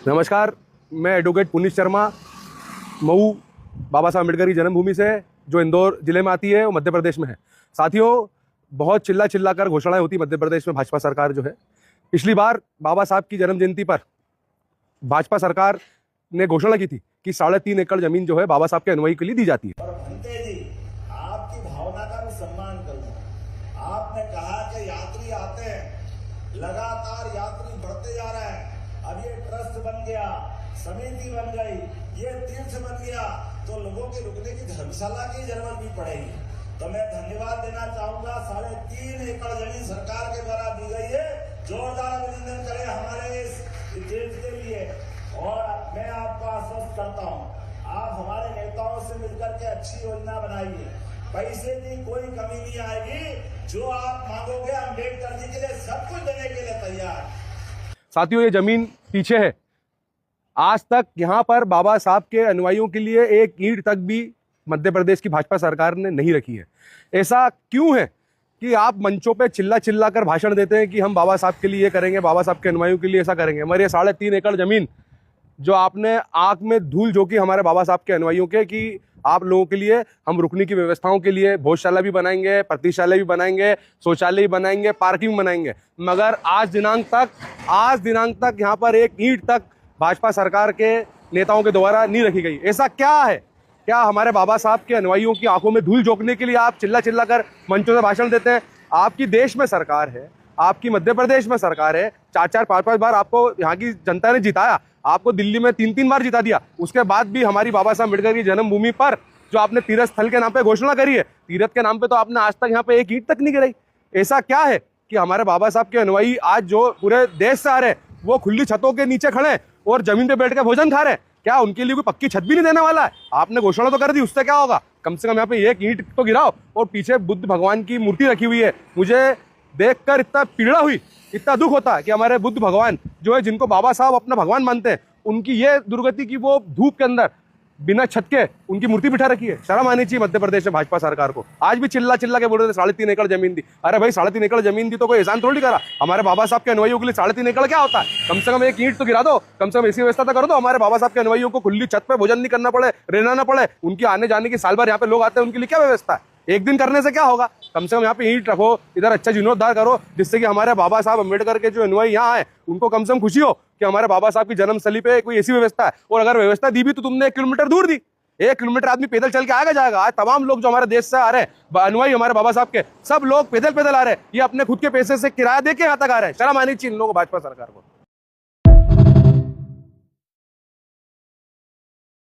नमस्कार, मैं एडवोकेट पुनीत शर्मा, मऊ बाबा साहब अम्बेडकर की जन्मभूमि से, जो इंदौर जिले में आती है, वो मध्य प्रदेश में है। साथियों, बहुत चिल्ला कर घोषणाएं होती मध्य प्रदेश में भाजपा सरकार जो है। पिछली बार बाबा साहब की जन्म जयंती पर भाजपा सरकार ने घोषणा की थी कि 3.5 एकड़ जमीन जो है बाबा साहब के अनुयायी के लिए दी जाती है। और भंते जी, आपकी भावना का भी सम्मान करूं। आपने कहा कि यात्री आते हैं, लगातार यात्री बढ़ते जा रहे हैं। अब ये ट्रस्ट बन गया, समिति बन गई, ये तीर्थ बन गया, तो लोगों के रुकने की धर्मशाला की जरूरत भी पड़ेगी। तो मैं धन्यवाद देना चाहूंगा। 3.5 एकड़ जमीन सरकार के द्वारा दी गई है। जोरदार अभिनंदन करें हमारे इस तीर्थ के लिए। और मैं आपको आश्वस्त करता हूँ, आप हमारे नेताओं से मिलकर के अच्छी योजना बनाइए। पैसे की कोई कमी नहीं आएगी। जो आप मांगोगे अम्बेडकर जी के लिए सब कुछ देने के लिए तैयार। साथियों, ये जमीन पीछे है। आज तक यहाँ पर बाबा साहब के अनुयायियों के लिए एक ईंट तक भी मध्य प्रदेश की भाजपा सरकार ने नहीं रखी है। ऐसा क्यों है कि आप मंचों पे चिल्ला कर भाषण देते हैं कि हम बाबा साहब के लिए ये करेंगे, बाबा साहब के अनुयायियों के लिए ऐसा करेंगे, मगर ये 3.5 एकड़ जमीन जो आपने आंख में धूल झोंकी हमारे बाबा साहब के अनुयायियों के कि आप लोगों के लिए हम रुकने की व्यवस्थाओं के लिए भोजशाला भी बनाएंगे, प्रतिशाला भी बनाएंगे, शौचालय भी बनाएंगे, पार्किंग बनाएंगे, मगर आज दिनांक तक यहाँ पर एक ईंट तक भाजपा सरकार के नेताओं के द्वारा नहीं रखी गई। ऐसा क्या है? क्या हमारे बाबा साहब के अनुयायियों की आंखों में धूल झोंकने के लिए आप चिल्ला कर मंचों से भाषण देते हैं? आपकी देश में सरकार है, आपकी मध्य प्रदेश में सरकार है, 4-4, 5-5 बार आपको यहाँ की जनता ने जिताया, आपको दिल्ली में 3-3 बार जिता दिया। उसके बाद भी हमारी बाबा साहब अम्बेडकर की जन्मभूमि पर जो आपने तीर्थ स्थल के नाम पे घोषणा करी है, तीर्थ के नाम पे तो आपने आज तक यहाँ पे एक ईंट तक नहीं गिराई। ऐसा क्या है कि हमारे बाबा साहब के अनुयायी आज जो पूरे देश से आ रहे हैं, वो खुली छतों के नीचे खड़े हैं और जमीन पे बैठ के भोजन खा रहे हैं? क्या उनके लिए कोई पक्की छत भी नहीं देने वाला है? आपने घोषणा तो कर दी, उससे क्या होगा? कम से कम यहाँ पे एक ईंट तो गिराओ। और पीछे बुद्ध भगवान की मूर्ति रखी हुई है। मुझे देखकर इतना पीड़ा हुई, इतना दुख होता है कि हमारे बुद्ध भगवान जो है, जिनको बाबा साहब अपना भगवान मानते हैं, उनकी ये दुर्गति की वो धूप के अंदर बिना छत के उनकी मूर्ति बिठा रखी है। शर्म आनी चाहिए मध्य प्रदेश में भाजपा सरकार को। आज भी चिल्ला के बोल रहे थे 3.5 एकड़ जमीन दी। अरे भाई, 3.5 एकड़ जमीन दी तो कोई एहसान थोड़ी करा। हमारे बाबा साहब के अनुयायियों के लिए 3.5 एकड़ क्या होता है? कम से कम एक ईंट तो गिरा दो, कम से कम ऐसी व्यवस्था तो कर दो हमारे बाबा साहब के अनुयायियों को खुली छत पे भोजन नहीं करना पड़े, रहना ना पड़े। उनकी आने जाने की साल भर यहाँ पे लोग आते हैं, उनके लिए क्या व्यवस्था है? एक दिन करने से क्या होगा? कम से कम यहाँ पे ईंट रखो, इधर अच्छा जीर्णोद्धार करो, जिससे कि हमारे बाबा साहब अम्बेडकर के जो अनुयायी यहाँ आए, उनको कम से कम खुशी हो कि हमारे बाबा साहब की जन्मस्थली पे कोई ऐसी व्यवस्था है। और अगर व्यवस्था दी भी तो तुमने 1 किलोमीटर दूर दी। 1 किलोमीटर आदमी पैदल चल के आगे जाएगा। आज तमाम लोग जो हमारे देश से आ रहे हैं, अनुयायी हमारे बाबा साहब के, सब लोग पैदल आ रहे हैं। ये अपने खुद के पैसे से किराया दे के यहाँ तक आ रहे हैं। शर्म आनी चाहिए इन लोगों को, भाजपा सरकार को।